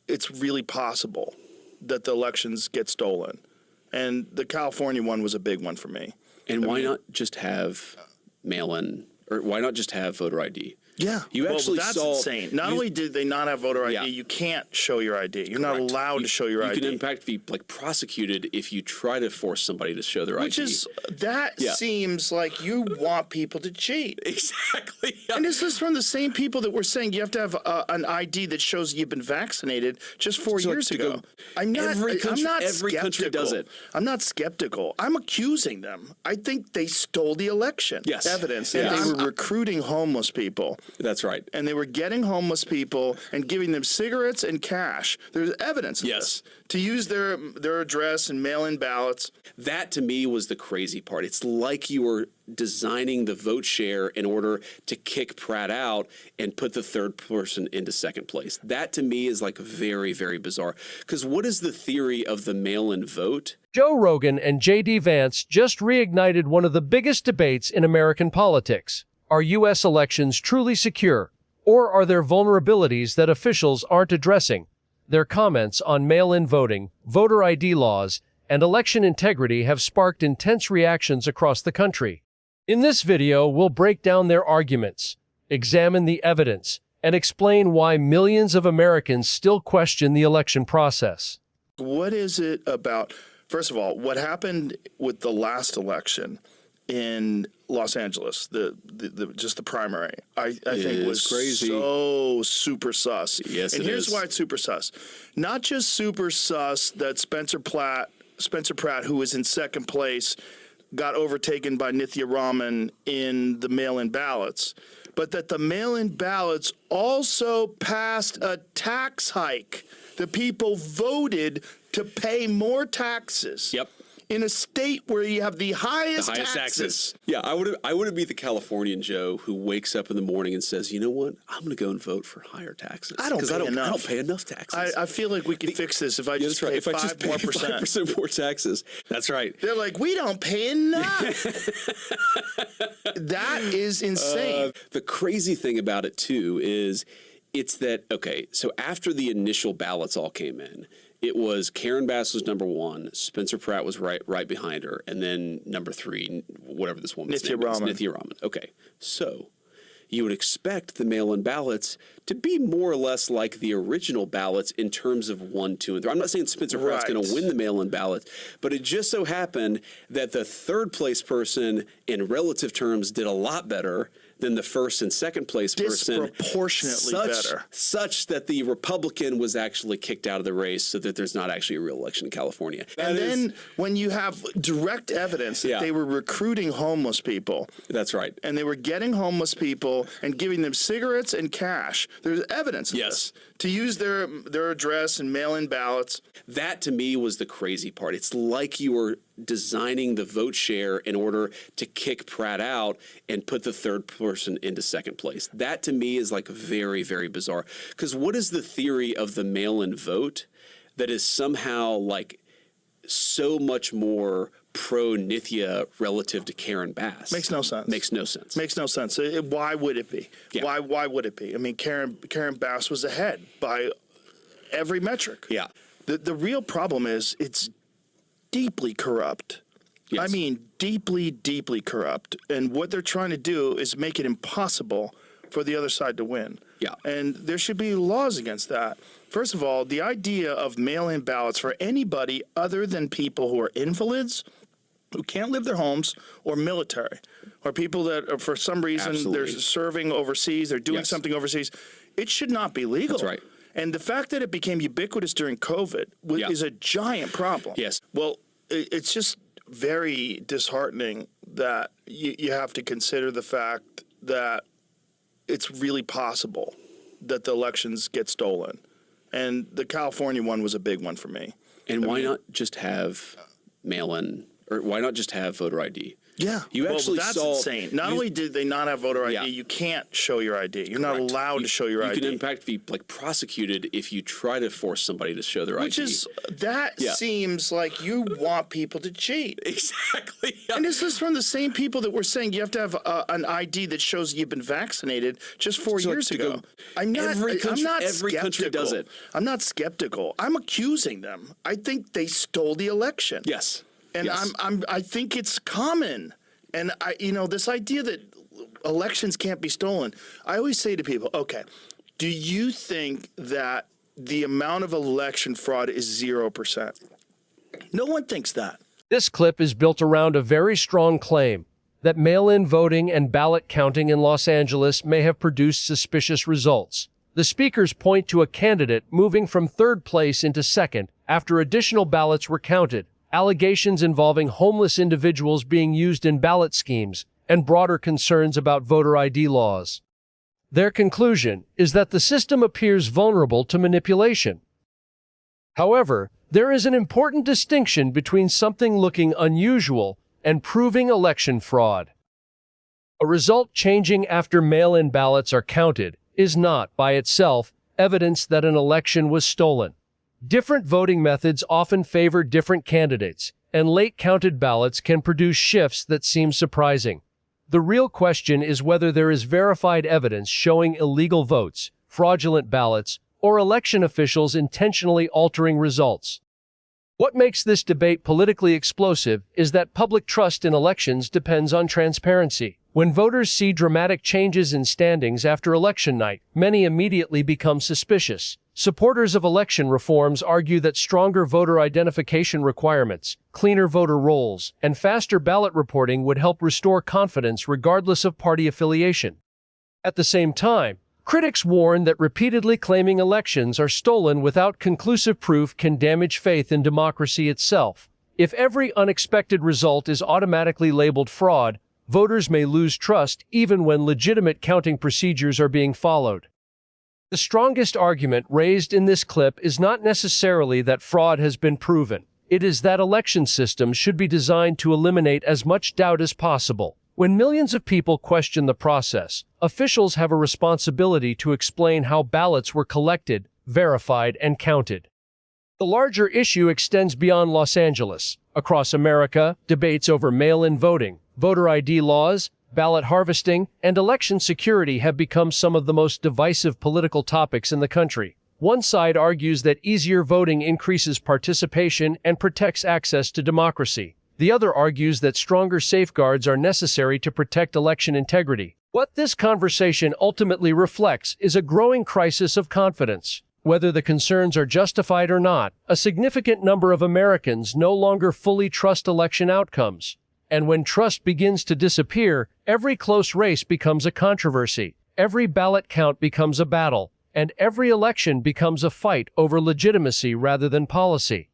it's really possible that the elections get stolen. And the California one was a big one for me. And why not just have mail-in, or why not just have voter ID? Yeah. You actually that's saw insane. Not only did they not have voter ID, Yeah. you can't show your ID. You're not Correct. allowed to show your ID. You can in fact be like prosecuted if you try to force somebody to show their Which ID. is, that Yeah. seems like you want people to cheat. Exactly. Yeah. And this is from the same people that were saying you have to have an ID that shows you've been vaccinated just 4 So, like, years to ago. go- I'm not every country does it. I'm not skeptical. I'm accusing them. I think they stole the election. Yes. Evidence. Yes. And they were recruiting homeless people. That's right. And they were getting homeless people and giving them cigarettes and cash. There's evidence of Yes. this. To use their address and mail in ballots. That to me was the crazy part. It's like you were designing the vote share in order to kick Pratt out and put the third person into second place. That to me is like very, very bizarre. Because what is the theory of the mail-in vote? Joe Rogan and JD Vance just reignited one of the biggest debates in American politics. Are U.S. elections truly secure, or are there vulnerabilities that officials aren't addressing? Their comments on mail-in voting, voter ID laws, and election integrity have sparked intense reactions across the country. In this video, we'll break down their arguments, examine the evidence, and explain why millions of Americans still question the election process. What is it about, first of all, what happened with the last election in Los Angeles, just the primary, I think was crazy. so super sus. Yes, and it here's is. why it's super sus. Not just super sus that Spencer Pratt, who was in second place, got overtaken by Nithya Raman in the mail-in ballots, but that the mail-in ballots also passed a tax hike. The people voted to pay more taxes. Yep. In a state where you have the highest, taxes. Yeah, I would be the Californian Joe who wakes up in the morning and says, you know what, I'm going to go and vote for higher taxes. I don't pay enough. I don't pay enough taxes. I feel like we could fix this if I just pay 5% more taxes. That's right. They're like, we don't pay enough. That is insane. The crazy thing about it, too, is it's that, okay, so after the initial ballots all came in, it was Karen Bass was number one, Spencer Pratt was right behind her, and then number three, whatever this woman's name is, Nithya Raman. Okay, so you would expect the mail-in ballots to be more or less like the original ballots in terms of 1, 2, and 3. I'm not saying Spencer Pratt's going to win the mail-in ballots, but it just so happened that the third place person in relative terms did a lot better than the first and second place person. Disproportionately better. Such that the Republican was actually kicked out of the race so that there's not actually a real election in California. And then when you have direct evidence that they were recruiting homeless people. That's right. And they were getting homeless people and giving them cigarettes and cash. There's evidence of this. To use their address and mail-in ballots. That to me was the crazy part. It's like you were designing the vote share in order to kick Pratt out and put the third person into second place. That to me is like very, very bizarre. Because what is the theory of the mail-in vote that is somehow like so much more pro-Nithya relative to Karen Bass? Makes no sense. Makes no sense. Makes no sense. Why would it be? Yeah. Why would it be? I mean, Karen Bass was ahead by every metric. Yeah. The real problem is it's deeply corrupt. Yes. I mean, deeply, deeply corrupt. And what they're trying to do is make it impossible for the other side to win. Yeah. And there should be laws against that. First of all, the idea of mail-in ballots for anybody other than people who are invalids, who can't leave their homes, or military, or people that are, for some reason they're serving overseas, they're doing something overseas, it should not be legal. That's right. And the fact that it became ubiquitous during COVID is a giant problem. Yes. Well, it's just very disheartening that you have to consider the fact that it's really possible that the elections get stolen. And the California one was a big one for me. And why not just have mail-in, or why not just have voter ID? Yeah. You actually that's saw insane. Not only did they not have voter ID, Yeah. you can't show your ID. You're not Correct. allowed to show your You ID. can in fact be like prosecuted if you try to force somebody to show their Which ID. is, that Yeah. seems like you want people to cheat. Exactly. Yeah. And this is from the same people that were saying you have to have an ID that shows you've been vaccinated just 4 So, like, years to ago. go- I'm not. every country- I'm not every country does skeptical. it. I'm not skeptical. I'm accusing them. I think they stole the election. Yes. And Yes. I think it's common. And this idea that elections can't be stolen. I always say to people, okay, do you think that the amount of election fraud is 0%? No one thinks that. This clip is built around a very strong claim that mail-in voting and ballot counting in Los Angeles may have produced suspicious results. The speakers point to a candidate moving from third place into second after additional ballots were counted, allegations involving homeless individuals being used in ballot schemes, and broader concerns about voter ID laws. Their conclusion is that the system appears vulnerable to manipulation. However, there is an important distinction between something looking unusual and proving election fraud. A result changing after mail-in ballots are counted is not, by itself, evidence that an election was stolen. Different voting methods often favor different candidates, and late-counted ballots can produce shifts that seem surprising. The real question is whether there is verified evidence showing illegal votes, fraudulent ballots, or election officials intentionally altering results. What makes this debate politically explosive is that public trust in elections depends on transparency. When voters see dramatic changes in standings after election night, many immediately become suspicious. Supporters of election reforms argue that stronger voter identification requirements, cleaner voter rolls, and faster ballot reporting would help restore confidence regardless of party affiliation. At the same time, critics warn that repeatedly claiming elections are stolen without conclusive proof can damage faith in democracy itself. If every unexpected result is automatically labeled fraud, voters may lose trust even when legitimate counting procedures are being followed. The strongest argument raised in this clip is not necessarily that fraud has been proven. It is that election systems should be designed to eliminate as much doubt as possible. When millions of people question the process, officials have a responsibility to explain how ballots were collected, verified, and counted. The larger issue extends beyond Los Angeles. Across America, debates over mail-in voting, voter ID laws, ballot harvesting, and election security have become some of the most divisive political topics in the country. One side argues that easier voting increases participation and protects access to democracy. The other argues that stronger safeguards are necessary to protect election integrity. What this conversation ultimately reflects is a growing crisis of confidence. Whether the concerns are justified or not, a significant number of Americans no longer fully trust election outcomes. And when trust begins to disappear, every close race becomes a controversy, every ballot count becomes a battle, and every election becomes a fight over legitimacy rather than policy.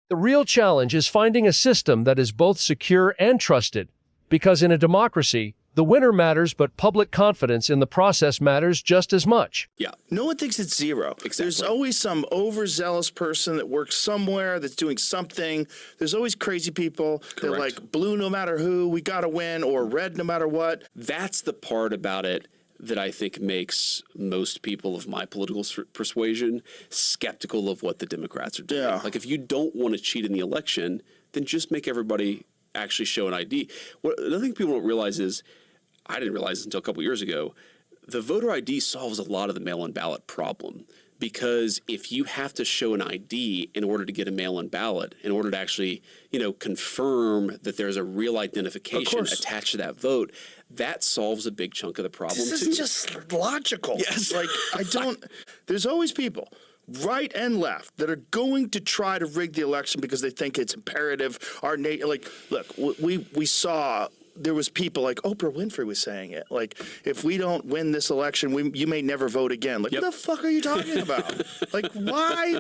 The real challenge is finding a system that is both secure and trusted, because in a democracy, the winner matters, but public confidence in the process matters just as much. Yeah. No one thinks it's zero. Exactly. There's always some overzealous person that works somewhere that's doing something. There's always crazy people that are like blue no matter who, we got to win, or red no matter what. That's the part about it that I think makes most people of my political persuasion skeptical of what the Democrats are doing. Yeah. Like, if you don't want to cheat in the election, then just make everybody actually show an ID. Another thing people don't realize is, I didn't realize this until a couple years ago, the voter ID solves a lot of the mail-in ballot problem. Because if you have to show an ID in order to get a mail-in ballot, in order to actually, confirm that there's a real identification attached to that vote, that solves a big chunk of the problem This too. is just logical. Yes. Like, there's always people, right and left, that are going to try to rig the election because they think it's imperative. Look, we saw there was people like Oprah Winfrey was saying it. Like, if we don't win this election, you may never vote again. Like, Yep. what the fuck are you talking about? Like, why?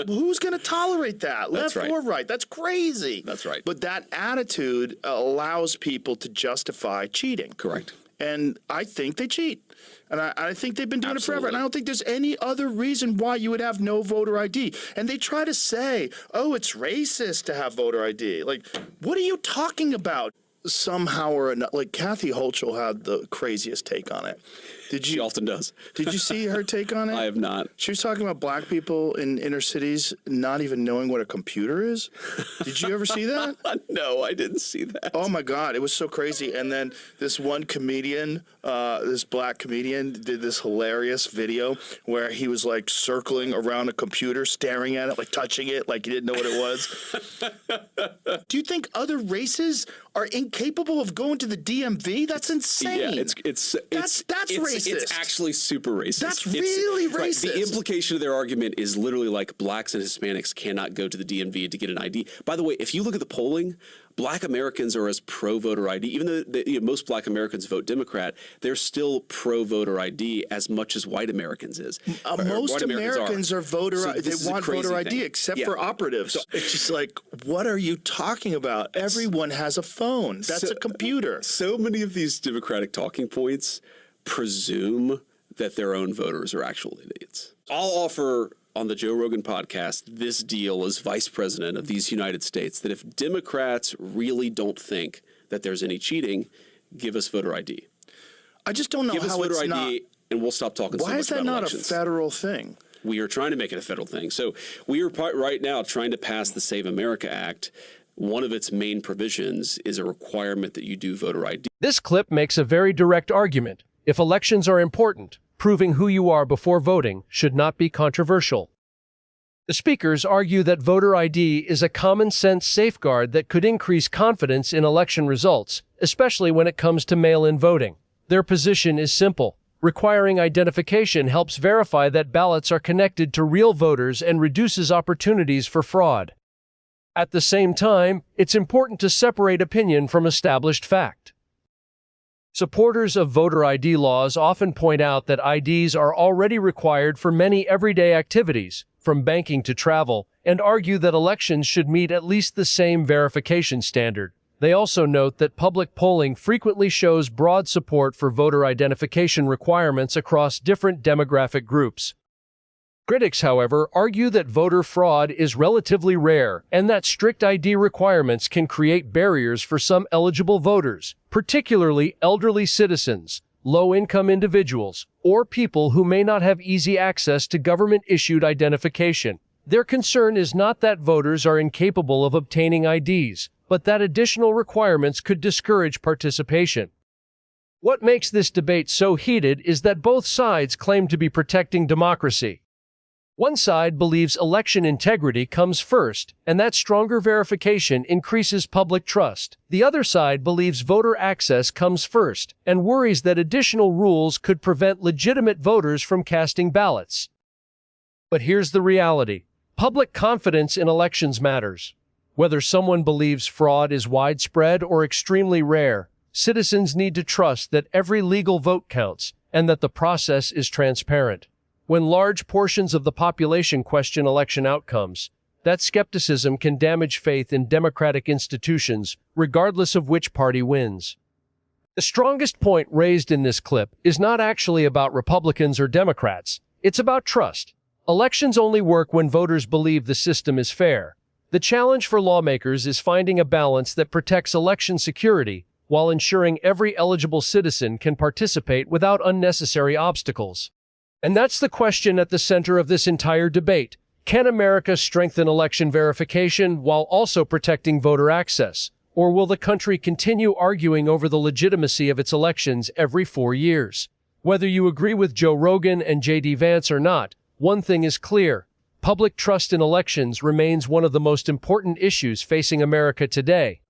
Who's going to tolerate that? That's Left right. or right? That's crazy. That's right. But that attitude allows people to justify cheating. Correct. And I think they cheat. And I think they've been doing it forever. And Absolutely. I don't think there's any other reason why you would have no voter ID. And they try to say, oh, it's racist to have voter ID. Like, what are you talking about? somehow or another, like Kathy Hochul had the craziest take on it. She often does. Did you see her take on it? I have not. She was talking about black people in inner cities not even knowing what a computer is. Did you ever see that? No, I didn't see that. Oh my God, it was so crazy. And then this one comedian, this black comedian, did this hilarious video where he was like circling around a computer, staring at it, like touching it, like he didn't know what it was. Do you think other races are incapable of going to the DMV? That's insane. Yeah, that's racist. It's actually super racist. That's really racist. Right, the implication of their argument is literally like blacks and Hispanics cannot go to the DMV to get an ID. By the way, if you look at the polling, black Americans are as pro-voter ID. Even though most black Americans vote Democrat, they're still pro-voter ID as much as white Americans is. Most Americans are voter. So they want voter ID, thing. except for operatives. It's just like, what are you talking about? Everyone has a phone. That's a computer. So many of these Democratic talking points presume that their own voters are actual idiots. I'll offer on the Joe Rogan podcast this deal as vice president of these United States that if Democrats really don't think that there's any cheating, give us voter ID. I just don't know give us how voter it's ID not. And we'll stop talking so much about elections. Why is that not a federal thing? We are trying to make it a federal thing. So we are right now trying to pass the Save America Act. One of its main provisions is a requirement that you do voter ID. This clip makes a very direct argument. If elections are important, proving who you are before voting should not be controversial. The speakers argue that voter ID is a common-sense safeguard that could increase confidence in election results, especially when it comes to mail-in voting. Their position is simple. Requiring identification helps verify that ballots are connected to real voters and reduces opportunities for fraud. At the same time, it's important to separate opinion from established fact. Supporters of voter ID laws often point out that IDs are already required for many everyday activities, from banking to travel, and argue that elections should meet at least the same verification standard. They also note that public polling frequently shows broad support for voter identification requirements across different demographic groups. Critics, however, argue that voter fraud is relatively rare and that strict ID requirements can create barriers for some eligible voters, particularly elderly citizens, low-income individuals, or people who may not have easy access to government-issued identification. Their concern is not that voters are incapable of obtaining IDs, but that additional requirements could discourage participation. What makes this debate so heated is that both sides claim to be protecting democracy. One side believes election integrity comes first, and that stronger verification increases public trust. The other side believes voter access comes first, and worries that additional rules could prevent legitimate voters from casting ballots. But here's the reality. Public confidence in elections matters. Whether someone believes fraud is widespread or extremely rare, citizens need to trust that every legal vote counts, and that the process is transparent. When large portions of the population question election outcomes, that skepticism can damage faith in democratic institutions, regardless of which party wins. The strongest point raised in this clip is not actually about Republicans or Democrats. It's about trust. Elections only work when voters believe the system is fair. The challenge for lawmakers is finding a balance that protects election security while ensuring every eligible citizen can participate without unnecessary obstacles. And that's the question at the center of this entire debate. Can America strengthen election verification while also protecting voter access? Or will the country continue arguing over the legitimacy of its elections every 4 years? Whether you agree with Joe Rogan and JD Vance or not, one thing is clear. Public trust in elections remains one of the most important issues facing America today.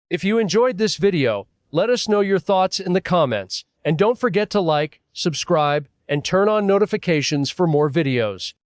If you enjoyed this video, let us know your thoughts in the comments. And don't forget to like, subscribe, and turn on notifications for more videos.